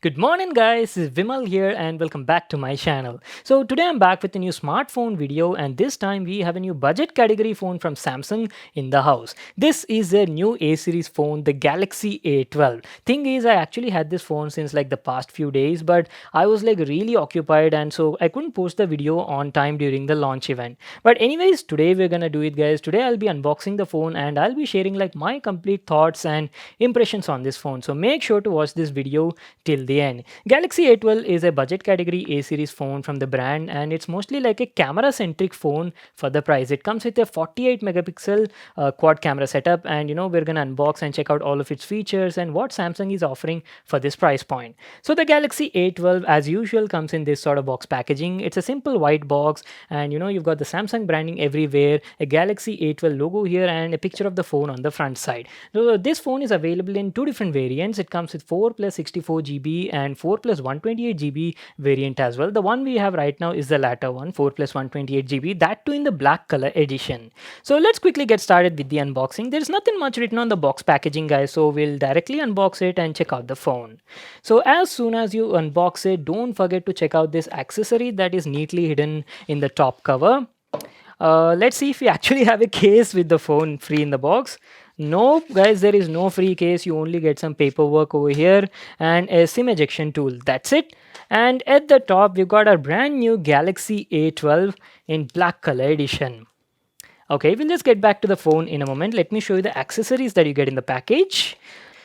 Good morning, guys. This is Vimal here, and welcome back to my channel. So, today I'm back with a new smartphone video, and this time we have a new budget category phone from Samsung in the house. This is their new A series phone, the Galaxy A12. Thing is, I actually had this phone since like the past few days, but I was like really occupied, and so I couldn't post the video on time during the launch event. But, anyways, today we're gonna do it, guys. Today I'll be unboxing the phone and I'll be sharing like my complete thoughts and impressions on this phone. So, make sure to watch this video till the end. Galaxy A12 is a budget category A series phone from the brand, and it's mostly like a camera centric phone for the price. It comes with a 48 megapixel quad camera setup, and we're gonna unbox and check out all of its features and what Samsung is offering for this price point. So the Galaxy A12 as usual comes in this sort of box packaging. It's a simple white box, and you've got the Samsung branding everywhere, a Galaxy A12 logo here, and a picture of the phone on the front side. So this phone is available in two different variants. It comes with 4 plus 64 GB and 4 plus 128 GB variant as well. The one we have right now is the latter one, 4 plus 128 GB, that too in the black color edition. So let's quickly get started with the unboxing. There's nothing much written on the box packaging, guys, so we'll directly unbox it and check out the phone. So as soon as you unbox it, don't forget to check out this accessory that is neatly hidden in the top cover. Let's see if we actually have a case with the phone free in the box. No, guys, there is no free case. You only get some paperwork over here and a SIM ejection tool. That's it. And at the top, we've got our brand new Galaxy A12 in black color edition. Okay, we'll just get back to the phone in a moment. Let me show you the accessories that you get in the package.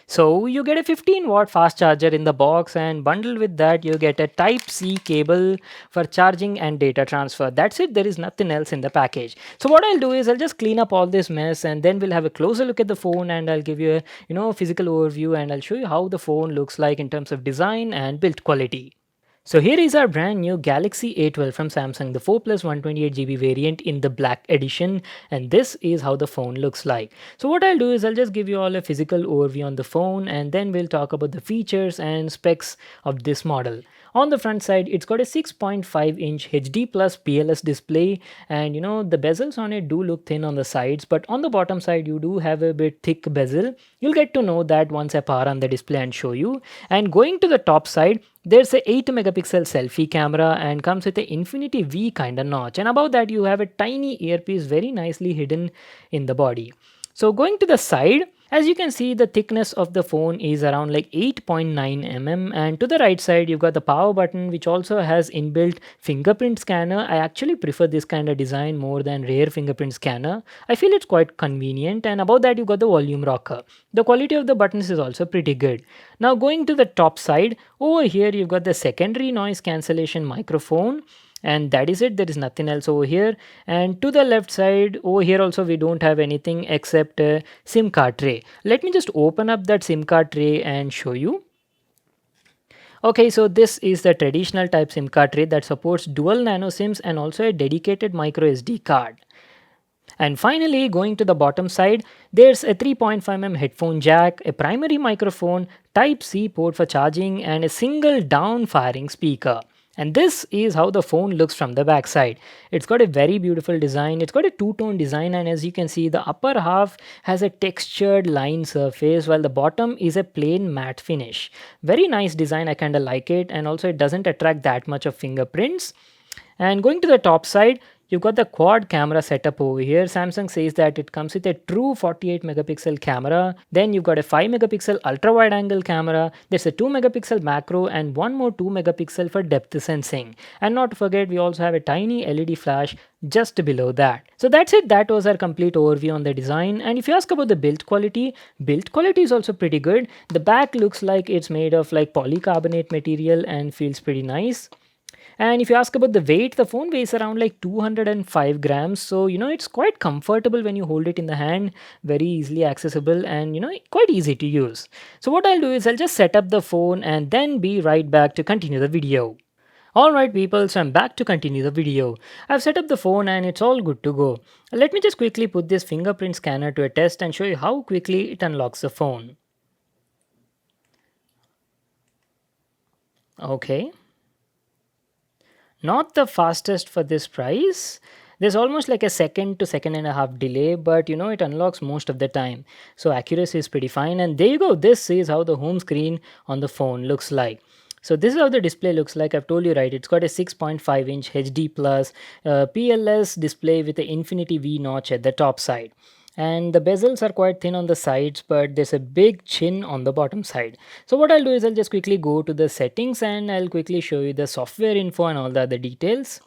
So you get a 15-watt fast charger in the box, and bundled with that you get a Type-C cable for charging and data transfer. That's it. There is nothing else in the package. So what I'll do is I'll just clean up all this mess, and then we'll have a closer look at the phone, and I'll give you a physical overview, and I'll show you how the phone looks like in terms of design and build quality. So here is our brand new Galaxy A12 from Samsung, the 4 plus 128 GB variant in the black edition, and this is how the phone looks like. So what I'll do is I'll just give you all a physical overview on the phone, and then we'll talk about the features and specs of this model. On the front side, it's got a 6.5-inch HD plus PLS display, and the bezels on it do look thin on the sides, but on the bottom side you do have a bit thick bezel. You'll get to know that once I power on the display and show you. And going to the top side, there's a 8 megapixel selfie camera and comes with a Infinity V kind of notch, and above that you have a tiny earpiece very nicely hidden in the body. So going to the side, as you can see, the thickness of the phone is around like 8.9 mm, and to the right side you've got the power button, which also has inbuilt fingerprint scanner. I actually prefer this kind of design more than rare fingerprint scanner. I feel it's quite convenient, and above that you've got the volume rocker. The quality of the buttons is also pretty good. Now going to the top side, over here you've got the secondary noise cancellation microphone, and that is it. There is nothing else over here. And to the left side over here also we don't have anything except a SIM card tray. Let me just open up that SIM card tray and show you. Okay, so this is the traditional type SIM card tray that supports dual nano SIMs and also a dedicated micro SD card. And finally, going to the bottom side, there's a 3.5mm headphone jack, a primary microphone, Type-C port for charging, and a single down firing speaker. And this is how the phone looks from the back side. It's got a very beautiful design. It's got a two-tone design, and as you can see, the upper half has a textured line surface while the bottom is a plain matte finish. Very nice design. I kind of like it, and also it doesn't attract that much of fingerprints. And going to the top side, you've got the quad camera setup over here. Samsung says that it comes with a true 48 megapixel camera. Then you've got a 5 megapixel ultra wide angle camera. There's a 2 megapixel macro and one more 2 megapixel for depth sensing. And not to forget, we also have a tiny LED flash just below that. So that's it. That was our complete overview on the design. And if you ask about the build quality is also pretty good. The back looks like it's made of like polycarbonate material and feels pretty nice. And if you ask about the weight, the phone weighs around like 205 grams. So, it's quite comfortable when you hold it in the hand, very easily accessible and, quite easy to use. So what I'll do is I'll just set up the phone and then be right back to continue the video. Alright people, so I'm back to continue the video. I've set up the phone and it's all good to go. Let me just quickly put this fingerprint scanner to a test and show you how quickly it unlocks the phone. Okay. Not the fastest for this price. There's almost like a second to second and a half delay, but it unlocks most of the time. So accuracy is pretty fine. And there you go. This is how the home screen on the phone looks like. So this is how the display looks like. I've told you, right, it's got a 6.5-inch HD plus PLS display with the Infinity V notch at the top side. And the bezels are quite thin on the sides, but there's a big chin on the bottom side. So what I'll do is I'll just quickly go to the settings and I'll quickly show you the software info and all the other details.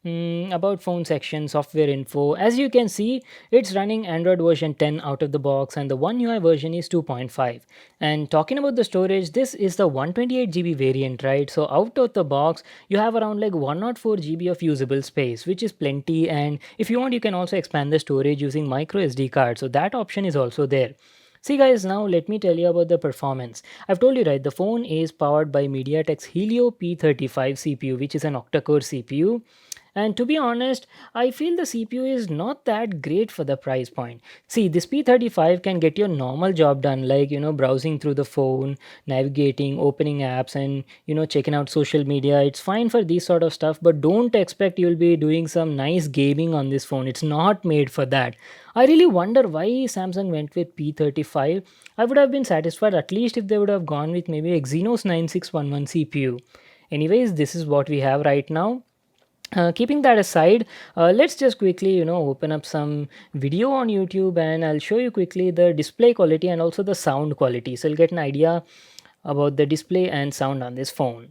About phone section, software info. As you can see, it's running Android version 10 out of the box and the One UI version is 2.5. And talking about the storage, this is the 128 GB variant, right? So out of the box, you have around like 104 GB of usable space, which is plenty. And if you want, you can also expand the storage using micro SD card. So that option is also there. See guys, now let me tell you about the performance. I've told you, right, the phone is powered by MediaTek's Helio P35 CPU, which is an octa-core CPU. And to be honest, I feel the CPU is not that great for the price point. See, this P35 can get your normal job done, like, browsing through the phone, navigating, opening apps, and, checking out social media. It's fine for these sort of stuff, but don't expect you'll be doing some nice gaming on this phone. It's not made for that. I really wonder why Samsung went with P35. I would have been satisfied at least if they would have gone with maybe Exynos 9611 CPU. Anyways, this is what we have right now. Keeping that aside, let's just quickly open up some video on YouTube and I'll show you quickly the display quality and also the sound quality, so you'll get an idea about the display and sound on this phone.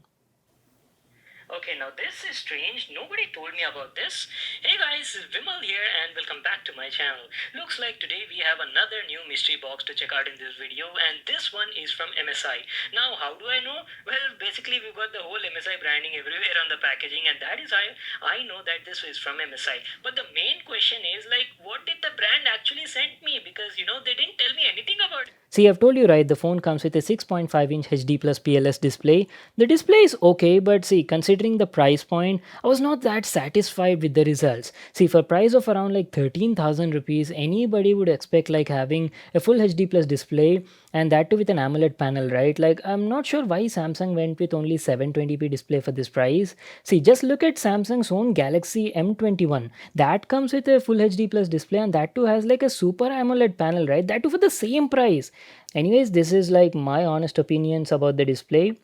Okay, now this is strange. Nobody told me about this. Hey guys, Vimal here and welcome back to my channel. Looks like today we have another new mystery box to check out in this video, and this one is from MSI. Now, how do I know? Well, basically we've got the whole MSI branding everywhere on the packaging, and that is how I know that this is from MSI. But the main question is like, what did the brand actually send me? Because they didn't tell me anything about it. See, I've told you, right, the phone comes with a 6.5-inch HD plus PLS display. The display is okay, but see, considering the price point, I was not that satisfied with the results. See, for price of around like 13,000 rupees, anybody would expect like having a full HD plus display, and that too with an AMOLED panel, right? Like, I'm not sure why Samsung went with only 720p display for this price. See, just look at Samsung's own Galaxy M21. That comes with a full HD plus display, and that too has like a super AMOLED panel, right? That too for the same price. Anyways, this is like my honest opinions about the display.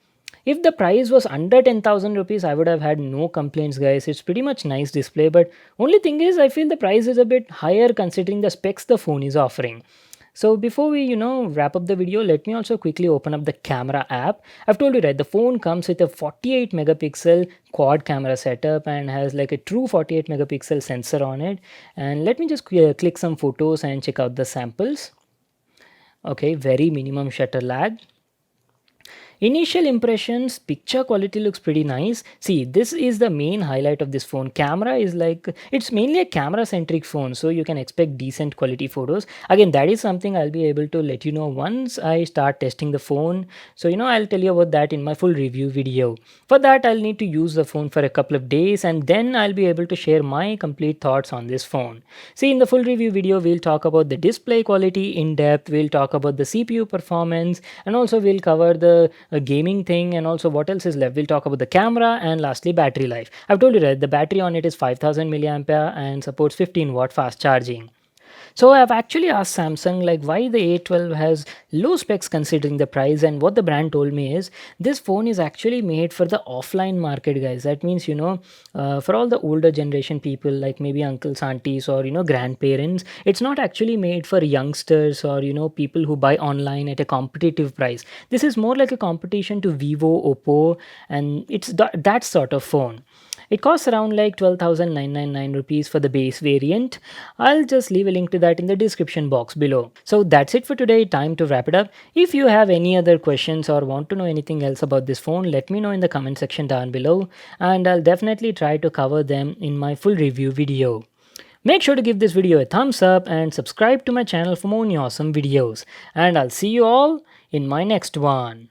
If the price was under 10,000 rupees, I would have had no complaints, guys. It's pretty much nice display, but only thing is I feel the price is a bit higher considering the specs the phone is offering. So before we, wrap up the video, let me also quickly open up the camera app. I've told you, right, the phone comes with a 48 megapixel quad camera setup and has like a true 48 megapixel sensor on it. And let me just click some photos and check out the samples. Okay, very minimum shutter lag. Initial impressions, picture quality looks pretty nice. See, this is the main highlight of this phone. Camera is like, it's mainly a camera centric phone, so you can expect decent quality photos. Again, that is something I'll be able to let you know once I start testing the phone. So, I'll tell you about that in my full review video. For that, I'll need to use the phone for a couple of days and then I'll be able to share my complete thoughts on this phone. See, in the full review video, we'll talk about the display quality in depth, we'll talk about the CPU performance, and also we'll cover the a gaming thing, and also what else is left. We'll talk about the camera and lastly battery life. I've told you, right, the battery on it is 5000 milliampere and supports 15-watt fast charging. So I've actually asked Samsung like why the A12 has low specs considering the price, and what the brand told me is this phone is actually made for the offline market, guys. That means for all the older generation people like maybe uncles, aunties, or grandparents. It's not actually made for youngsters or people who buy online at a competitive price. This is more like a competition to Vivo, Oppo, and it's that sort of phone. It costs around like 12,999 rupees for the base variant. I'll just leave a link to that in the description box below. So that's it for today. Time to wrap it up. If you have any other questions or want to know anything else about this phone, let me know in the comment section down below, and I'll definitely try to cover them in my full review video. Make sure to give this video a thumbs up and subscribe to my channel for more awesome videos. And I'll see you all in my next one.